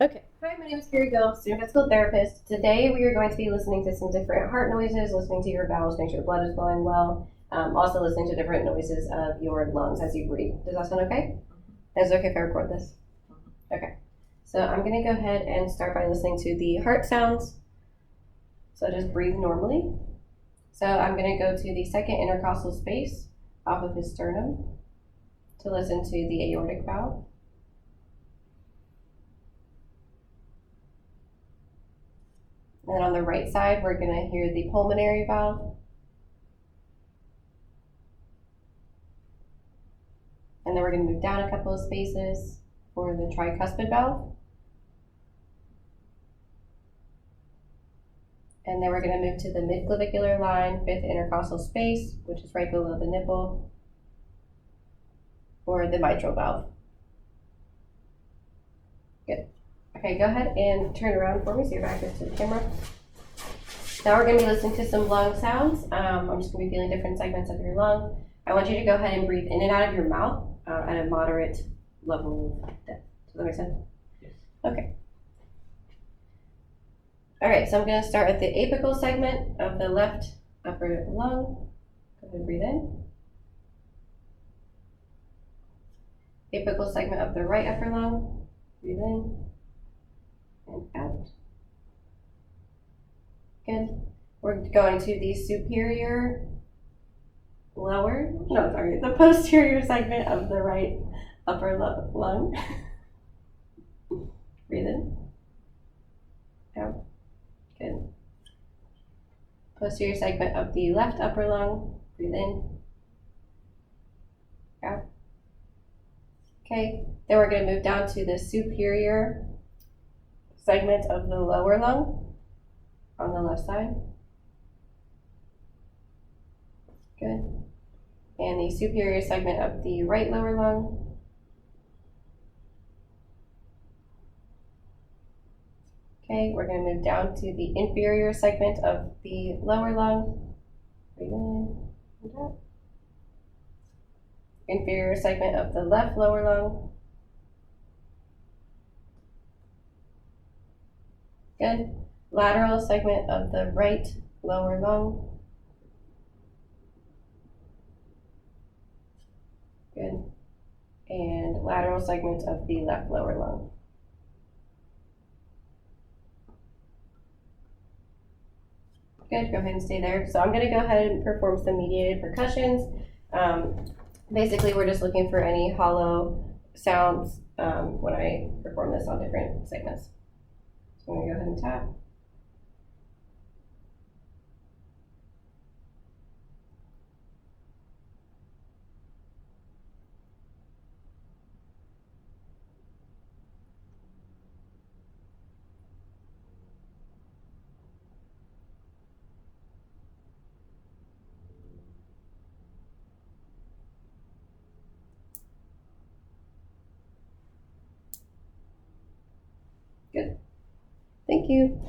Okay. Hi, my name is Carrie Gill, student physical therapist. Today we are going to be listening to some different heart noises, listening to your valves, make sure the blood is flowing well. Also listening to different noises of your lungs as you breathe. Does that sound okay? Is it okay if I record this? Okay. So I'm going to go ahead and start by listening to the heart sounds. So just breathe normally. So I'm going to go to the second intercostal space off of his sternum to listen to the aortic valve. And then on the right side, we're going to hear the pulmonary valve. And then we're going to move down a couple of spaces for the tricuspid valve. And then we're going to move to the midclavicular line, fifth intercostal space, which is right below the nipple, for the mitral valve. Good. Okay, go ahead and turn around for me so your back is to the camera. Now we're going to be listening to some lung sounds. I'm just going to be feeling different segments of your lung. I want you to go ahead and breathe in and out of your mouth at a moderate level of depth. Does that make sense? Yes. Okay. All right, so I'm going to start with the apical segment of the left upper lung. Go ahead and breathe in. Apical segment of the right upper lung. Breathe in and out. Good. We're going to the the posterior segment of the right upper lung. Breathe in. Out. Good. Posterior segment of the left upper lung. Breathe in. Out. Okay. Then we're going to move down to the superior segment of the lower lung on the left side. Good. And the superior segment of the right lower lung. Okay, we're going to move down to the inferior segment of the lower lung. Breathe in and out. Inferior segment of the left lower lung. Good. Lateral segment of the right lower lung. Good. And lateral segment of the left lower lung. Good, go ahead and stay there. So I'm going to go ahead and perform some mediated percussions. Basically, we're just looking for any hollow sounds when I perform this on different segments. So I'm going to go ahead and tap. Good. Thank you.